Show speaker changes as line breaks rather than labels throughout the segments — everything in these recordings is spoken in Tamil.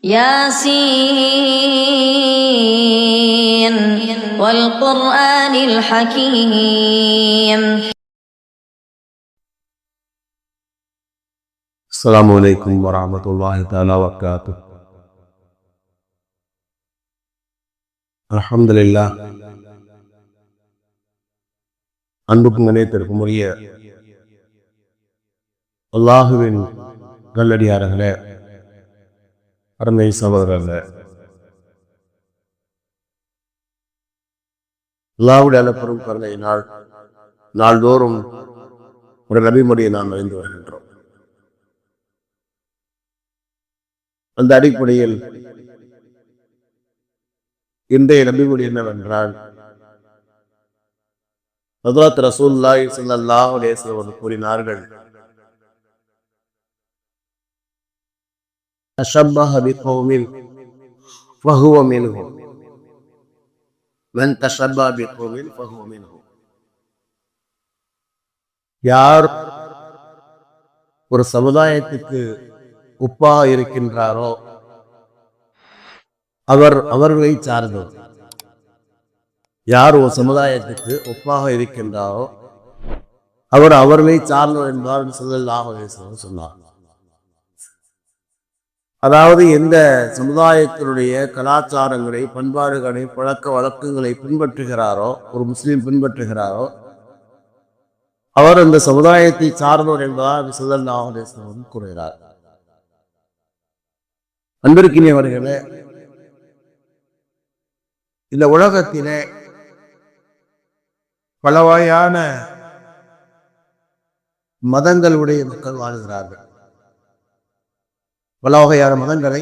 ياسين والقرآن الحكيم.
السلام عليكم ورحمة الله تعالى وبركاته. الحمد لله. அன்புக்கும் நினைத்திருக்கும் உரிய அல்லாஹுவின் நல்லடியார்களே, அருமை சகோதரர்களே, அல்லாஹ்வுடைய அளப்பெரும் கருணையினால் நாள்தோறும் ஒரு நபிமொழியை நாம் அறிந்து வருகின்றோம். அந்த அடிப்படையில் இன்றைய நபிமொழி என்னவென்றால், ஹஜ்ரத் ரசூலுல்லாஹி ஸல்லல்லாஹு அலைஹி வஸல்லம் கூறினார்கள், தஷப்பஹ பிகௌமின் ஃபஹுவ மின்ஹும் மன் தஷப்பஹ பிகௌமின் ஃபஹுவ மின்ஹும். யார் ஒரு சமுதாயத்துக்கு ஒப்பாக இருக்கின்றாரோ அவர்களை சார்ந்தவர். யார் ஒரு சமுதாயத்துக்கு ஒப்பாக இருக்கின்றாரோ அவர்களை சார்ந்தவர் என்பார் ஸல்லல்லாஹு அலைஹி வஸல்லம் சொன்னார். அதாவது எந்த சமுதாயத்தினுடைய கலாச்சாரங்களை, பண்பாடுகளை, பழக்க வழக்கங்களை பின்பற்றுகிறாரோ, ஒரு முஸ்லீம் பின்பற்றுகிறாரோ அவர் அந்த சமுதாயத்தை சார்ந்தவர் என்பதால் ஸல்லல்லாஹு அலைஹி வஸல்லம் கூறுகிறார். அன்பிற்கினியவர்களே, இந்த உலகத்திலே பல வகையான மதங்களுடைய மக்கள் வாழ்கிறார்கள். பல வகையான மதங்களை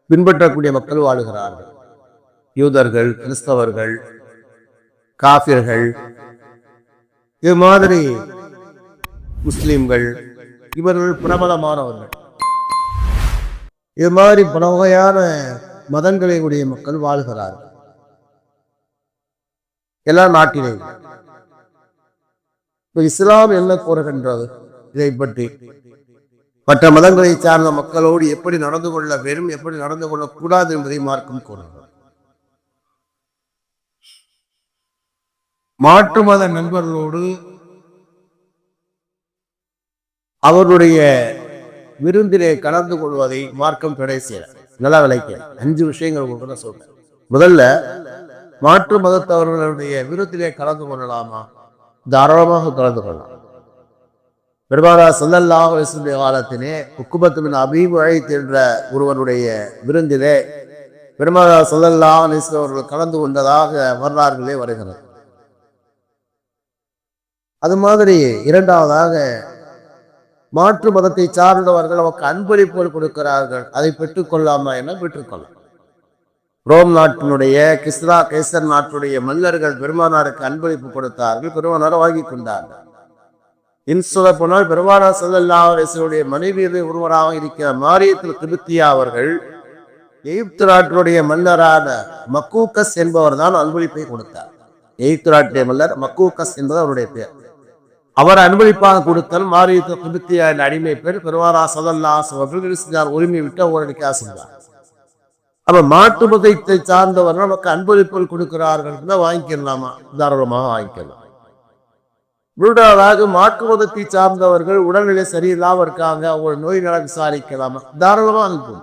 பின்பற்றக்கூடிய மக்கள் வாழுகிறார்கள். யூதர்கள், கிறிஸ்தவர்கள், காஃபிர்கள், இது மாதிரி முஸ்லிம்கள், இவர்கள் பிரபலமானவர்கள். இது மாதிரி பல வகையான மதங்களை உடைய மக்கள் வாழ்கிறார்கள் எல்லா நாட்டிலேயும். இப்ப இஸ்லாம் என்ன கூறுகின்றது இதை பற்றி? மற்ற மதங்களை சார்ந்த மக்களோடு எப்படி நடந்து கொள்ள வேண்டும், எப்படி நடந்து கொள்ளக்கூடாது என்பதை மார்க்கம் கூறுகிறது. மாற்று மத நண்பர்களோடு அவருடைய விருந்திலே கலந்து கொள்வதை மார்க்கம் தடை செய்யல. நல்லா விளைக்க 5 விஷயங்கள் உங்களுக்கு தான் சொல்றேன். முதல்ல, மாற்று மதத்தவர்களுடைய விருந்திலே கலந்து கொள்ளலாமா? தாராளமாக கலந்து கொள்ளலாம். பெருமானார் ஸல்லல்லாஹு அலைஹி வஸல்லம் காலத்திலே உக்பத் பின் அபீ முஐத் என்ற ஒருவருடைய விருந்திலே பெருமானார் ஸல்லல்லாஹு அலைஹி வஸல்லம் அவர்கள் கலந்து கொண்டதாக வரலாறுகளே வருகிறது. அது மாதிரி இரண்டாவதாக, மாற்று மதத்தை சார்ந்தவர்கள் அவருக்கு அன்பளிப்புகள் கொடுக்கிறார்கள், அதை பெற்றுக்கொள்ளாமா என பெற்றுக்கொள்ளலாம். ரோம் நாட்டினுடைய கிஸ்ரா கைசர் நாட்டுடைய மன்னர்கள் பெருமானாருக்கு அன்பளிப்பு கொடுத்தார்கள், பெருமானார் வாங்கி கொண்டார்கள். சொல்ல போனால் பெருமானார் ஸல்லல்லாஹு அலைஹி வஸல்லம் மனைவியரை ஒருவராக இருக்கிற மாரியத்துல் கிப்தியா அவர்கள் எகிப்து நாட்டினுடைய மன்னரான மக்கூக்கஸ் என்பவர் தான் அன்பளிப்பை கொடுத்தார். எகிப்து நாட்டிய மன்னர் மக்கூக்கஸ் என்பது அவருடைய பெயர். அவர் அன்பளிப்பாக கொடுத்தால் மாரியத்துல் கிப்தியா என்ற அடிமை பேர் பெருமானார் ஸல்லல்லாஹு அலைஹி வஸல்லம் உரிமை விட்டு அவர்களுக்கு ஆசிர்வார். அப்ப மாற்று மதத்தை சார்ந்தவர்கள் நமக்கு அன்பளிப்புகள் கொடுக்கிறார்கள், வாங்கிக்கலாமா? தாராளமாக வாங்கிக்கலாம். மூன்றாவதாக, மாற்று மதத்தை சார்ந்தவர்கள் உடல்நிலை சரியில்லாமல் இருக்காங்க, அவங்க நோய் நல விசாரிக்கலாமா? தாராளமாக அனுப்பும்.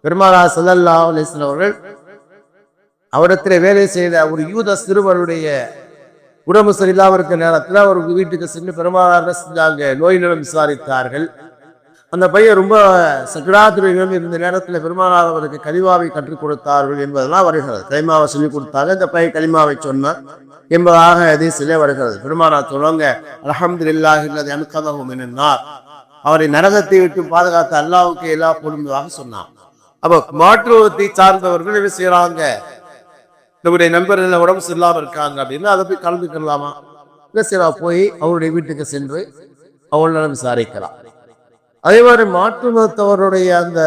பெருமானார் ஸல்லல்லாஹு அலைஹி வஸல்லம் அவர்கள் அவரிடத்தில் வேலை செய்த ஒரு யூத சிறுவருடைய உடம்பு சரியில்லாமல் இருக்கிற நேரத்தில் அவருக்கு வீட்டுக்கு சென்று பெருமானார் செஞ்சாங்க, நோய் நலம் விசாரித்தார்கள். அந்த பையன் ரொம்ப சக்கராத்துறையிலும் இருந்த நேரத்தில் பெருமானார் அவருக்கு கலிமாவை கற்றுக் கொடுத்தார்கள் என்பதெல்லாம் வருகிறது. கலிமாவை சொல்லிக் கொடுத்தாங்க, இந்த பையன் கலிமாவை சொன்னார் என்பதாக ஹதீஸிலே வருகிறது. பெருமானார் சொல்லுவாங்க, அல்ஹம்துலில்லாஹி அல்லதி அன்கதஹு மினன்னார், அவரை நரகத்தை விட்டு பாதுகாத்த அல்லாஹ்வுக்கு எல்லா புகழும் சொன்னார். அப்ப மாற்றுவத்தை சார்ந்தவர்கள் என்ன செய்யறாங்க? நம்முடைய நண்பர்கள் உடம்பு சரியில்லாமல் இருக்காங்க அப்படின்னு அதை போய் கலந்துக்கலாமா? என்ன செய்யறா? போய் அவருடைய வீட்டுக்கு சென்று அவங்கள விசாரிக்கலாம். அதே மாதிரி மாற்று மதத்தவருடைய அந்த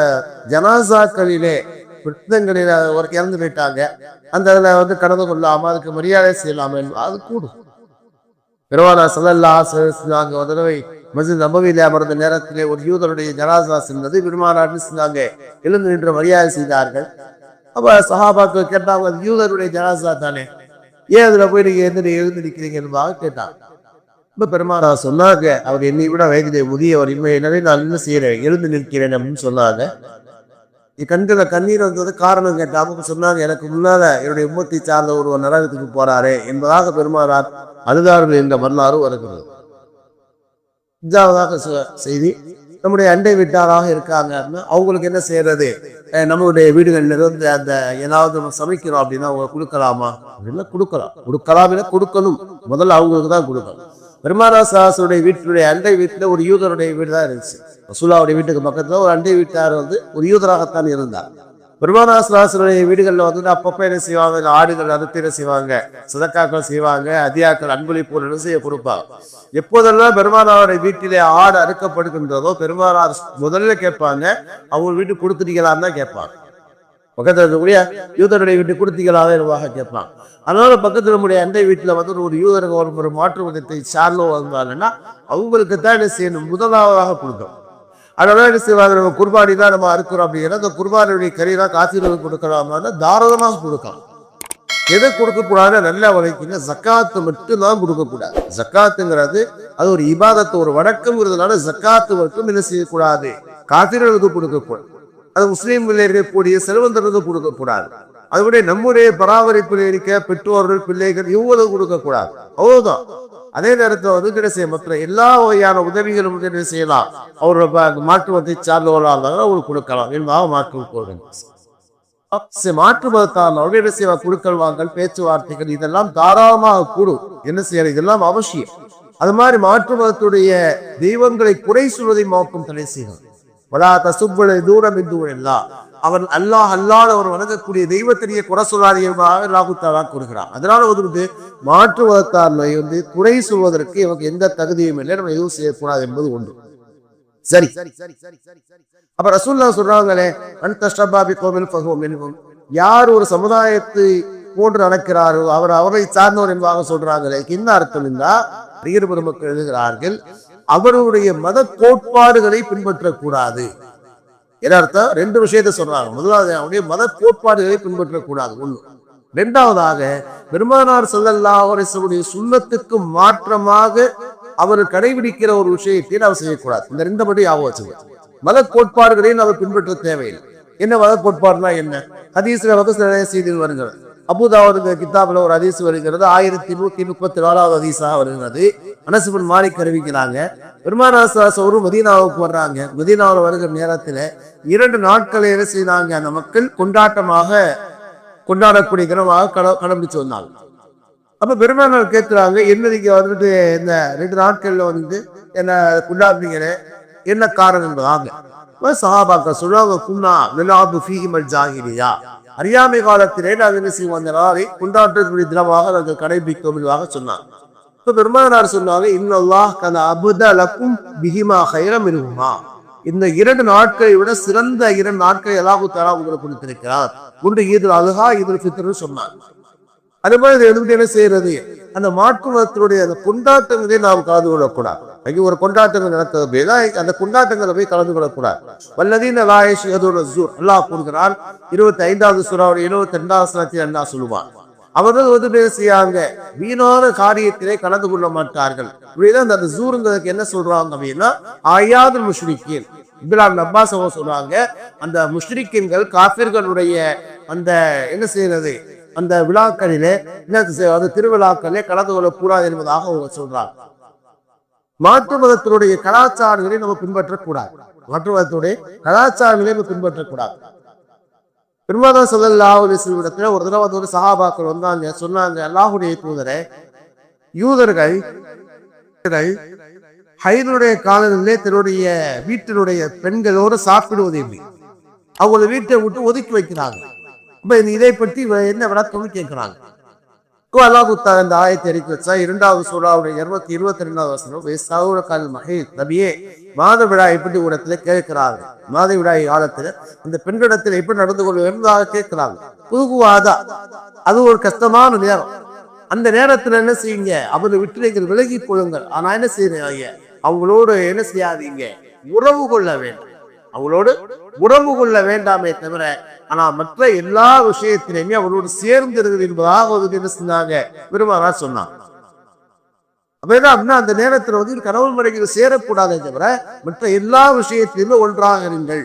ஜனாசாக்களிலே பிரித்தங்களில் ஒரு இறந்து போயிட்டாங்க, அந்த அதில் கடந்து கொள்ளாம அதுக்கு மரியாதை செய்யலாம அது கூடும். பெருமானார் ஸல்லல்லாஹு அலைஹி வஸல்லம் ஒரு தடவை மஸ்ஜித் நபவியிலே அமர்ந்த நேரத்திலே ஒரு யூதருடைய ஜனாசா சென்றது. பெருமானார் செஞ்சாங்க, எழுந்து நின்று மரியாதை செய்தார்கள். அப்ப சஹாபாக்கள் கேட்டாங்க, அது யூதருடைய ஜனாசா தானே, ஏன் அதுல போய் நீங்க எழுந்து நிற்கிறீங்க என்பதாக கேட்டாங்க. இப்ப பெருமானார் சொன்னாங்க, அவர் என்னை விட வயதிலே முதியவர், எனவே நான் என்ன செய்யறேன், எழுந்து நிற்கிறேன் அப்படின்னு சொன்னாங்க. கண்களை கண்ணீர் வந்தது காரணம் கேட்டாங்க. சொன்னாங்க, எனக்கு முன்னால என்னுடைய உம்மத்தை சார்ந்த ஒருவர் நரகத்துக்கு போறாரு என்பதாக பெருமானார் அழுதார்கள் என்ற வரலாறு வருகிறது. அஞ்சாவதாக செய்தி, நம்முடைய அண்டை வீட்டாராக இருக்காங்க, அவங்களுக்கு என்ன செய்யறது, நம்மளுடைய வீடுகள்ல இருந்து அந்த ஏதாவது நம்ம சமைக்கிறோம் அப்படின்னா அவங்க கொடுக்கலாமா அப்படின்னா கொடுக்கலாம் இல்லை கொடுக்கணும், முதல்ல அவங்களுக்கு தான் கொடுக்கணும். பெருமானார் சாஹிபுடைய வீட்டுடைய அண்டை வீட்டுல ஒரு யூதருடைய வீடு தான் இருந்துச்சு. ரசூலுல்லாஹ்வுடைய வீட்டுக்கு பக்கத்துல ஒரு அண்டை வீட்டார் ஒரு யூதராகத்தான் இருந்தார். பெருமானார் சாஹிபுடைய வீடுகள்ல அப்பப்ப என்ன செய்வாங்க, ஆடுகள் அறுத்து என்ன செய்வாங்க, சதக்காக்கள் செய்வாங்க, அதியாக்கள் அன்பளிப்பு என்ன செய்ய கொடுப்பாங்க. எப்போதெல்லாம் பெருமானாருடைய வீட்டிலே ஆடு அறுக்கப்படுகின்றதோ பெருமானார் முதல்ல கேட்பாங்க, அவங்க வீட்டுக்கு கொடுத்துட்டீங்களான்னு தான் கேட்பாங்க. பக்கத்துல இருக்கக்கூடிய யூதருடைய வீட்டுக்கு கொடுத்தீங்களாவே நிர்வாக கேட்பாங்க. அதனால பக்கத்துல நம்முடைய அண்டை வீட்டுல ஒரு யூதருக்கு ஒரு மாற்று மதத்தை சார்ந்தோ வந்தாங்கன்னா அவங்களுக்கு தான் என்ன செய்யணும், முதலாவதாக கொடுக்கும். அதனால என்ன செய்வாங்க, நம்ம குர்பானி தான் நம்ம அறுக்கிறோம் அப்படின்னா அந்த குர்பானியுடைய கறிதான் காசீர்களுக்கு கொடுக்கலாமான்னா தாராளமாக கொடுக்கலாம். எதை கொடுக்கக்கூடாது, நல்லா வளைக்குங்க, ஜக்காத்து மட்டும் தான் கொடுக்கக்கூடாது. ஜக்காத்துங்கிறது அது ஒரு இபாதத்து, ஒரு வணக்கம்ங்கிறதுனால ஜக்காத்து மட்டும் என்ன செய்யக்கூடாது, காசீர்களுக்கு கொடுக்கக்கூடாது. அது முஸ்லீம்கள் இருக்கக்கூடிய செல்வந்தர்களுக்கு கொடுக்கக்கூடாது. அதுபடி நம்முடைய பராமரிப்பில் இருக்க பெற்றோர்கள் பிள்ளைகள் இவ்வளவு கொடுக்கக்கூடாது, அவ்வளவுதான். அதே நேரத்தில் என்ன செய்ய மற்ற எல்லா வகையான உதவிகளும் என்ன செய்யலாம், அவரோட மாற்று மதத்தை சார்ந்தவர்களாக இருந்தாலும் அவங்களுக்கு கொடுக்கலாம் என்பதாக மாற்று மதத்தால் என்ன செய்வா, குடுக்கல் வாங்கல் பேச்சுவார்த்தைகள் இதெல்லாம் தாராளமாக கூடும். என்ன செய்யறது, இதெல்லாம் அவசியம். அது மாதிரி மாற்று மதத்துடைய தெய்வங்களை குறை சொல்வதை நோக்கம் தடை செய்யணும். தூரம் எல்லாம் அவன் அல்லாஹ் அவர் வணங்கக்கூடிய தெய்வத்திலேயே குறை சொல்லாதீர்கள் ராகுத்தாலா கூறுகிறான். அதனால மாற்று மதத்தார்களை குறை சொல்வதற்கு இவங்க எந்த தகுதியும் இல்லை, நம்ம எதுவும் செய்யக்கூடாது என்பது ஒன்று. சரி, அப்ப ரசூலுல்லாஹ் சொல்றாங்களே, யார் ஒரு சமுதாயத்தை போன்று நடக்கிறாரோ அவரை சார்ந்தவர் என்பதாக சொல்றாங்களே, என்ன அர்த்தம் என்றா அறிஞர் பெருமக்கள் எழுதுகிறார்கள், அவருடைய மத கோட்பாடுகளை பின்பற்றக்கூடாது. என்ன அர்த்தம், ரெண்டு விஷயத்தை சொல்றாங்க. முதலாவது, அவருடைய மத கோட்பாடுகளை பின்பற்றக்கூடாது ஒண்ணு. இரண்டாவதாக, பெருமானார் ஸல்லல்லாஹு அலைஹி வஸல்லம் சுன்னத்துக்கு மாற்றமாக அவர் கடைபிடிக்கிற ஒரு விஷயத்தை அவர் செய்யக்கூடாது. இந்த ரெண்டு மட்டும் ஞாபகம் வச்சுக்கணும். மத கோட்பாடுகளையும் அவர் பின்பற்ற தேவையில்லை. என்ன மத கோட்பாடுனா என்ன, ஹதீஸ்ல நிறைய செய்திகள் வருகிறது. அபூதாவூது கிதாபில் ஒரு ஹதீஸ் வருகிறது, 1134வது ஹதீஸாக வருகிறது. அனஸ் இப்னு மாலிக் அறிவிக்கிறாங்க, பெருமானார் ஸல்லல்லாஹு அலைஹி மதீனாவுக்கு வர்றாங்க. மதீனாவில் வருகிற நேரத்துல 2 நாட்களை என்ன செய்தாங்க, அந்த மக்கள் கொண்டாடக்கூடிய தினமாக கடைபிடிச்சு வந்தாங்க. அப்ப பெருமானார் கேட்கிறாங்க, என்ன நீங்க இந்த 2 நாட்கள்ல என்ன கொண்டாடுறீங்களே, என்ன காரணம் என்பதாங்க. சஹாபாக்கள் சொல்றாங்க, குன்னா விலாது ஃபீஹிமல் ஜாஹிலியா, அறியாமை காலத்திலே நாங்கள் என்ன செய்வோம், அந்த நாளை கொண்டாட்டக்கூடிய தினமாக நாங்கள் கடைபிடிக்க சொன்னாங்க. இப்ப பெருமானார் சொன்னாங்க, இன்னல்லாஹ் கத அபுதலக்கும் பிஹிமா கைரம் மின்ஹுமா, இந்த 2 நாட்களை விட சிறந்த 2 நாட்களை அல்லாஹ் தஆலா உங்களுக்கு கொடுத்திருக்கிறார். ஒன்று ஈதுல் அல்ஹா, ஈதுல் ஃபித்ர்னு சொன்னாங்க. அது மாதிரி என்ன செய்யறது, அந்த மாற்று மதத்தினுடைய அந்த கொண்டாட்டங்களே நாம் கலந்து கொள்ளக்கூடாது. ஒரு கொண்டாட்டங்கள் நடக்கிறது, அந்த கொண்டாட்டங்களை போய் கலந்து கொள்ளக்கூடாது. வல்லதீன லா யஷ்ஹதுன ஸூர், அல்லாஹ் கூறுகிறான் 25வது சூராவுடைய 72வது வசனத்தில் அல்லாஹ் சொல்லுவான், அவர்கள் என்ன செய்யாங்க, வீணான காரியத்திலே கலந்து கொள்ள மாட்டார்கள். இப்படிதான் அந்த ஸூருங்கிறதுக்கு என்ன சொல்றாங்க அப்படின்னா, ஆயாதுல் முஷ்ரிக்கீன். இப்ராஹிம் அப்பாஸ் சொல்றாங்க, அந்த முஷ்ரிக்கீன்கள் காஃபிர்களுடைய அந்த என்ன செய்யறது, அந்த விழாக்களிலே அந்த திருவிழாக்களிலே கலந்து கொள்ளக்கூடாது என்பதாக அவங்க சொல்றாங்க. மாற்று மதத்தினுடைய கலாச்சாரங்களை நம்ம பின்பற்றக்கூடாது. மாற்று மதத்துடைய கலாச்சாரங்களை நம்ம பின்பற்றக்கூடாது. பெருமானார் ஸல்லல்லாஹு அலைஹி வஸல்லம் ஒரு தடவை ஒரு சஹாபாக்கள் வந்தாங்க, சொன்னாங்க, அல்லாஹ்வுடைய தூதரே, யூதர்கள் ஹைதுடைய காலங்களிலே தன்னுடைய வீட்டினுடைய பெண்களோடு சாப்பிடுவது இல்லை, அவங்கள வீட்டை விட்டு ஒதுக்கி வைக்கிறாங்க. இதை பற்றி என்ன விளக்கம்னு கேட்கிறாங்க. அல்லாஹ் இந்த ஆயத்தை இறக்கி வச்சா 2வது சூராவுடைய 222வது வசனம், நபியே, மாதவிடாய் எப்படி இடத்துல கேட்கிறாங்க, மாதவிடாய் காலத்துல இந்த பெண்களிடத்துல எப்படி நடந்து கொள்ள என்பதாக கேட்கிறாங்க. புதுகுவாதா, அது ஒரு கஷ்டமான நேரம். அந்த நேரத்துல என்ன செய்யுங்க, அவரை விட்டு நீங்கள் விலகி கொள்ளுங்கள். ஆனா என்ன செய்யறீங்க, அவங்களோடு என்ன செய்யாதீங்க, உறவு கொள்ள வேண்டாம். அவங்களோடு உறவு கொள்ள வேண்டாமே தவிர, ஆனா மற்ற எல்லா விஷயத்திலையுமே அவங்களோடு சேர்ந்து இருக்குது என்பதாக என்ன செஞ்சாங்க, பெருமானார் சொன்னாங்க. அப்படின்னா அந்த நேரத்துல கணவன் மனைவிகள் சேரக்கூடாதே தவிர மற்ற எல்லா விஷயத்திலுமே ஒன்றாக இருங்கள்,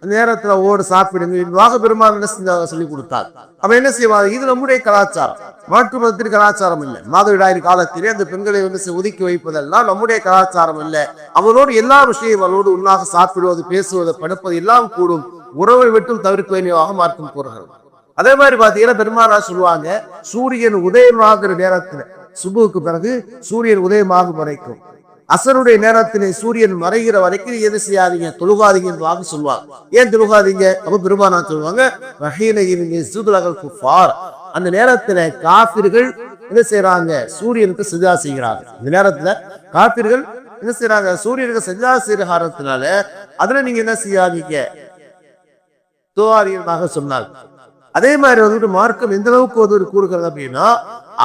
அந்த நேரத்துல ஓடு சாப்பிடுங்க என்பதாக பெருமாள் என்ன செஞ்சாங்க, சொல்லி கொடுத்தார். அப்ப என்ன செய்வாங்க, இது நம்முடைய கலாச்சாரம், மாற்று மதத்தின் கலாச்சாரம் இல்லை. மாதவிடாய் காலத்திலே அந்த பெண்களை ஒதுக்கி வைப்பதெல்லாம் நம்முடைய கலாச்சாரம் இல்லை. அவனோடு எல்லா விஷயம் அவனோடு உண்ணாக சாப்பிடுவது, பேசுவது, படுப்பது எல்லாம் கூடும். உறவை விட்டும் தவிர்க்க வேண்டியதாக மார்க்கம் கூறுகிறது. அதே மாதிரி பாத்தீங்கன்னா பெருமானார் சொல்லுவாங்க, சூரியன் உதயமாகிற நேரத்துல, சுபுவுக்கு பிறகு சூரியன் உதயமாகும் வரைக்கும், அசருடைய நேரத்திலே சூரியன் மறைகிற வரைக்கும் எது செய்யாதீங்க, தொழுகாதீங்க என்பதாக சொல்லுவாங்க. ஏன் தொழுகாதீங்க? அப்ப பெருமானார் சொல்லுவாங்க, அந்த நேரத்துல காபிர்கள் என்ன செய்யறாங்க, சூரியனுக்கு சஜ்தா செய்கிறாங்க. இந்த நேரத்துல காபிர்கள் என்ன செய்யறாங்க, சூரியனுக்கு சஜ்தா செய்கிற காரணத்தினால அதுல நீங்க என்ன செய்யாதீங்க, துஆரியமாக சொன்னாங்க. அதே மாதிரி மார்க்கம் எந்த அளவுக்கு கூறுகிறது அப்படின்னா,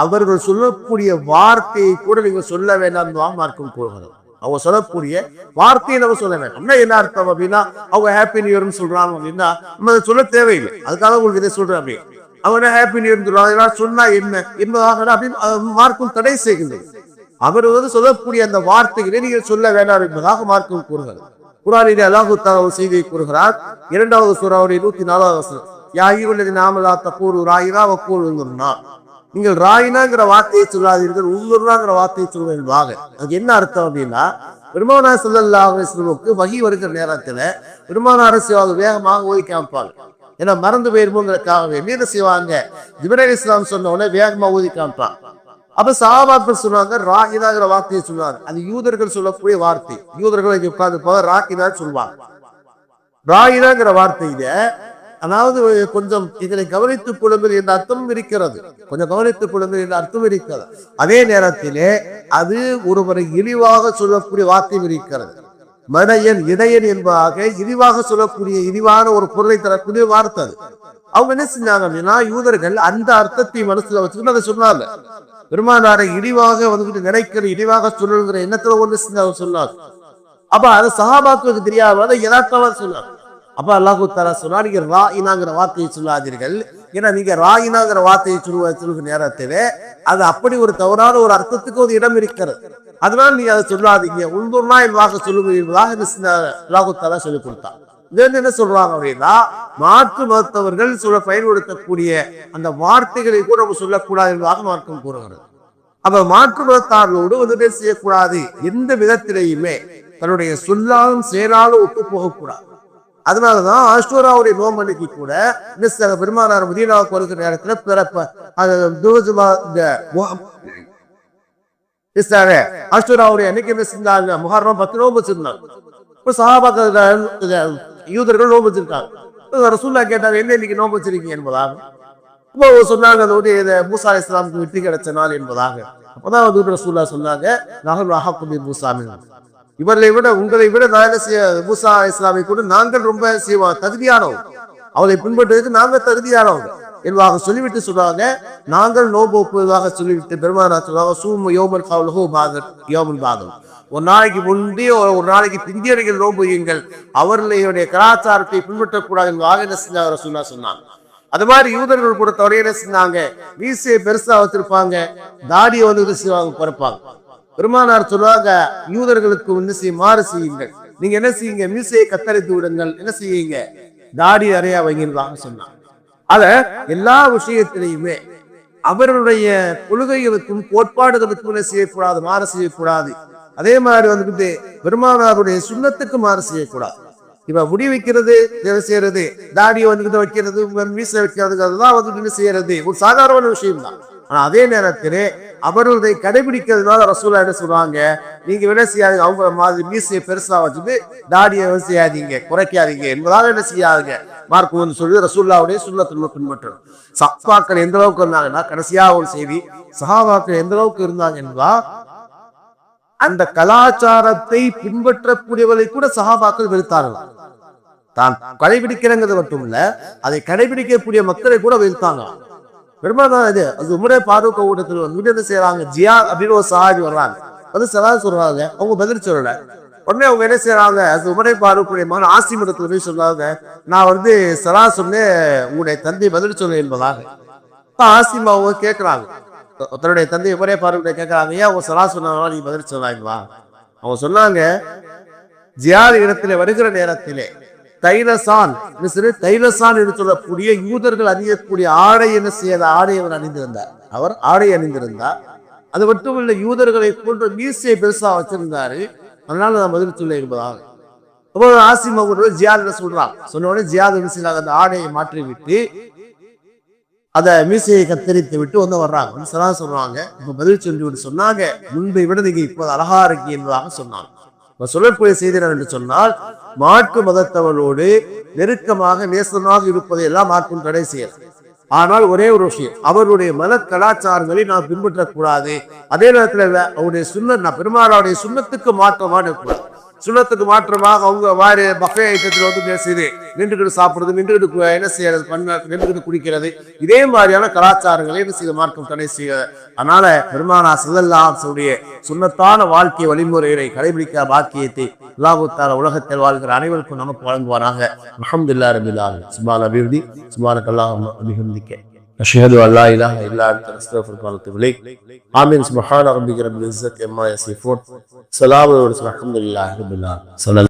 அவர்கள் சொல்லக்கூடிய வார்த்தையை கூட நீங்க சொல்ல வேண்டாம் மார்க்கம் கூறுகிறது. அவங்க சொல்லக்கூடிய வார்த்தையை நம்ம சொல்ல வேண்டாம். என்ன அர்த்தம் அப்படின்னா, அவங்க ஹாப்பி நியூ இயர்னு சொல்றாங்க அப்படின்னா நம்ம அதை சொல்ல தேவையில்லை. அதுக்காக உங்களுக்கு இதை சொல்றேன் அப்படி, அவங்க ஹாப்பி நியூ இயர் சொல்றாங்க சொன்னா என்ன என்பதாக அப்படின்னு மார்க்கம் தடை செய்கின்றது. அவர் சொல்லக்கூடிய அந்த வார்த்தைகளை நீங்கள் சொல்ல வேண்டாம் என்பதாக மார்க்கம் கூறுகிறது. குர்ஆனிலே அல்லாஹ் தஆலா ஒரு செய்தியை கூறுகிறார். 2வது சூராவுடைய 104வது வசனம், யா அய்யுஹல்லதீன ஆமனூ தக்கூலு ராயினா வக்கூலு உன்துர்னா, நீங்கள் ராயினாங்கிற வார்த்தையை சொல்லாதீர்கள், உன்துர்னாங்கிற வார்த்தையை சொல்வீர்களாக. அது என்ன அர்த்தம் அப்படின்னா, பெருமானார் ஸல்லல்லாஹு அலைஹி வஸல்லம் வஹி வருகிற நேரத்துல பெருமானார் வேகமாக ஓதி காமிப்பாங்க. ஏன்னா மறந்து போயிருமோங்கிறதுக்காக வேண்டி என்ன செய்வாங்க, ஜிப்ரீல் அலைஹிஸ்ஸலாம் சொன்ன உடனே வேகமா ஓதி காமிப்பாங்க. அப்ப சஹாபாக்கள் சொன்னாங்க, ராகினாங்கிற வார்த்தையை சொல்லுவாங்க. அது யூதர்கள் சொல்லக்கூடிய வார்த்தை. யூதர்கள் உட்கார்ந்து போக ராகினா சொல்லுவாங்க. ராகினாங்கிற வார்த்தையில அதாவது கொஞ்சம் இதனை கவனித்துக் கொள்ளுங்கள் என்ற அர்த்தம் இருக்கிறது, கொஞ்சம் கவனித்துக் கொள்ளுங்கள் என்ற அர்த்தம் இருக்கிறது. அதே நேரத்திலே அது ஒருவரை இழிவாக சொல்லக்கூடிய வார்த்தையும் இருக்கிறது. மடையன் இடையன் என்பதாக இழிவாக சொல்லக்கூடிய இழிவான ஒரு பொருளை தரக்கூடிய வார்த்தை அது. அவங்க என்ன செஞ்சாங்க அப்படின்னா, யூதர்கள் அந்த அர்த்தத்தை மனசுல வச்சுக்கிட்டு அதை சொன்னாங்க. பெருமானாரை இழிவாக நினைக்கிற, இழிவாக சொல்லுங்கிற எண்ணத்துல ஒன்று சொன்னாங்க. அப்ப அது சஹாபாக்களுக்கு தெரியாத யதார்த்தமா சொன்னாங்க. அப்ப அல்லாஹ் தஆலா சொன்னார், நீங்க ராயினாங்கிற வார்த்தையை சொல்லாதீர்கள். ஏன்னா நீங்க ராயினாங்கிற வார்த்தையை சொல்லுகிற நேரத்திலே அது அப்படி ஒரு தவறான ஒரு அர்த்தத்துக்கு ஒரு இடம் இருக்கிறது. அதனால நீங்க அதை சொல்லாதீங்க, உன்துர்னா என்பதாக சொல்லுவீர்களாக அல்லாஹ் தஆலா சொல்லிக் கொடுத்தார். என்ன சொல்றாங்க அப்படின்னா, மாற்று மருத்துவர்கள் பயன்படுத்தக்கூடிய அந்த வார்த்தைகளை கூட நம்ம சொல்லக்கூடாது என்பதாக மார்க்கம் கூறுகிறது. அப்ப மாற்று மதத்தார்களோடு என்ன செய்யக்கூடாது, எந்த விதத்திலேயுமே தன்னுடைய சொல்லாலும் செயலாலும் ஒத்து போகக்கூடாது. அதனாலதான் ஆஷ்டூராவுடைய நோம்பன்னைக்கு கூட பெருமானார் மதீனாவுக்கு வருகிற நேரத்துல ஆஷ்டூராவுடைய அன்னைக்கு என்ன செஞ்சாங்க, முஹர்ரம் 10 நோம்பு வச்சிருந்தாங்க. இப்ப சஹாபாக்கள் யூதர்கள் நோம்பு வச்சிருக்காங்க. ரசூலுல்லாஹ் கேட்டாங்க, என்ன இன்னைக்கு நோம்பு வச்சிருக்கீங்க என்பதாக. இப்போ சொன்னாங்க, மூசா அலைஹிஸ்ஸலாமுக்கு வெற்றி கிடைச்ச நாள் என்பதாக. அப்பதான் ரசூலுல்லாஹ் சொன்னாங்க, நஹ்னு அஹqqu பி மூஸா மின்கும், இவர்களை விட உங்களை விட மூசா அலைஹிஸ்ஸலாமை கூட நாங்கள் ரொம்ப தகுதியானவங்க, அவளை பின்பற்றுவதற்கு நாங்கள் தகுதியானவங்க என்பதாக சொல்லிவிட்டு சொல்றாங்க. நாங்கள் நோம்பு ஒப்புவதாக சொல்லிவிட்டு பெருமானார் சொல்றாங்க, சூமு யௌமல் கவ்லுஹு பாதர் யௌமுல் பாதர், ஒரு நாளைக்கு முந்தி ஒரு நாளைக்கு பிந்தியர்கள் நோம்பு வையுங்கள், அவர்களுடைய கலாச்சாரத்தை பின்பற்றக்கூடாது என்பதாக என்ன செஞ்சாங்க ரசூலுல்லாஹ் சொன்னாங்க. அது மாதிரி யூதர்கள் கூட என்ன செஞ்சாங்க, மீசையை பெருசா வச்சிருப்பாங்க, தாடியை பிறப்பாங்க. பெருமானார் சொல்லுவாங்க, யூதர்களுக்கு மாறு செய்யுங்கள், நீங்க என்ன செய்யுங்க, மீசையை கத்தரித்து விடுங்கள், என்ன செய்யுங்க, தாடி நிறைய வைங்கிறதாக சொன்னாங்க. அத எல்லா விஷயத்திலையுமே அவர்களுடைய கொள்கைகளுக்கும் கோட்பாடுகளுக்கும் என்ன செய்யக்கூடாது, மாறு செய்யக்கூடாது. அதே மாதிரி பெருமானாருடைய சுண்ணத்துக்கு மாறு செய்யக்கூடாது. இப்ப முடி வைக்கிறது செய்யறது, தாடியை வைக்கிறது, மீசை வைக்கிறது, அதெல்லாம் என்ன செய்யறது ஒரு சாதாரண விஷயம் தான். ஆனா அதே நேரத்திலே அவர்களுடைய கடைபிடிக்கிறதுனால ரசூலுல்லாஹ் என்ன சொல்றாங்க, நீங்க என்ன செய்யாதீங்க, அவங்க மாதிரி மீசையை பெருசா வச்சுட்டு தாடியை செய்யாதீங்க, குறைக்காதீங்க என்பதாக என்ன செய்யாதுங்க மார்க்கம் சொல்லி ரசூலுல்லாஹ்வுடைய சுன்னத்தை பின்பற்றணும். சஹாபாக்கள் எந்த அளவுக்கு இருந்தாங்கன்னா, கடைசியா ஒரு செய்தி, சஹாபாக்கள் எந்த அளவுக்கு இருந்தாங்க என்பதா, அந்த கலாச்சாரத்தை பின்பற்றக்கூடியவர்களை கூட சஹாபாக்கள் வெறுத்தார்கள். தான் கடைபிடிக்கிறங்கிறது மட்டும் இல்ல, அதை கடைபிடிக்கக்கூடிய மக்களை கூட வெறுத்தாங்க. பெருமானார் அது உமரே ஃபாரூக் கூட்டத்தில் என்ன செய்யறாங்க, ஜியா அப்படின்னு ஒரு சஹாபி வர்றாங்க. வந்து சலாம் சொல்றாங்க, அவங்க பதில் சொல்லல. உடனே அவங்க என்ன செய்யறாங்க, அது உமரை பாருக்குடைய மகன் ஆசிம் இடத்துல போய் சொல்றாங்க, நான் வந்து சலா சொன்னேன் உங்களுடைய தந்தை பதில் சொல்ல என்பதாக. ஆசிம் அவங்க கேட்கிறாங்க, தன்னுடைய தந்தை உமரை பாருக்குடைய கேட்கிறாங்க, ஏன் அவங்க சலா சொன்னாங்களா நீ பதில் சொன்னாங்களா? அவங்க சொன்னாங்க, ஜியாத் இடத்திலே வருகிற நேரத்திலே தைலசான் என்று சொல்லக்கூடிய யூதர்கள் அணியக்கூடிய ஆடை என்ன செய்யாத ஆடை அவர் அணிந்திருந்தார். அவர் ஆடை அணிந்திருந்தார். அது மட்டுமல்ல, யூதர்களை போன்ற மீசையை பெருசா வச்சிருந்தாரு. அதனால நான் பதில் சொல்ல என்பதாக. ஆசிம் அவர்கள் ஜியாத் சொல்றான். சொன்ன உடனே ஜியாத் அந்த ஆடையை மாற்றி விட்டு அத மீசையை கத்தரித்து விட்டு வந்து வர்றாங்க. வந்து சலா சொல்றாங்க, இப்ப பதில் சொல்லி விட்டு சொன்னாங்க, முன்பை விட நீங்க இப்போது அழகா இருக்கு என்பதாக சொன்னாங்க. சொல்லக்கூடிய செய்தி என்று சொன்னால், மாற்று மதத்தவர்களோடு நெருக்கமாக நேசமாக இருப்பதை எல்லாம் மாற்றும் தடை செய்யலாம். ஆனால் ஒரே ஒரு விஷயம், அவருடைய மத கலாச்சாரங்களை நாம் பின்பற்றக்கூடாது. அதே நேரத்தில் அவருடைய சுண்ணத், பெருமாளுடைய சுண்ணத்துக்கு மாற்றமாக இருக்கக்கூடாது. சுண்ணத்துக்கு மாற்றமாக அவங்க வாரி பஃபே ஐட்டத்தில் வந்து பேசுது, நின்றுகிட்டு சாப்பிடுறது, நின்றுகிட்டு என்ன செய்யறது, நின்றுகிட்டு குடிக்கிறது, இதே மாதிரியான கலாச்சாரங்களை என்ன செய்ய மாற்றம் தடை செய்ய. அதனால பெருமானா ஸல்லல்லாஹு அலைஹி வஸல்லம் சுன்னத்தான வாழ்க்கை வழிமுறைகளை கடைபிடிக்க பாக்கியத்தை அல்லாஹ் தஆலா உலகத்தில் வாழ்கிற அனைவருக்கும் நமக்கு வழங்குவாராக. அல்ஹம்துலில்லாஹி ரப்பில் ஆலமீன். சுப்ஹான அபிஹம்தி சுப்ஹானக்கல்லாஹும்ம வபிஹம்திக அஷ்ஹது அல்லா லா இலாஹ இல்லா அன்த அஸ்தக்ஃபிருக வ அத்தூபு இலைக். ஆமீன். சுப்ஹான ரப்பிக ரப்பில் இஸ்ஸத்தி அம்மா யசிஃபூன். ஸலாமுன் அலல் முர்ஸலீன். அல்ஹம்துலில்லாஹி ரப்பில் ஆலமீன்.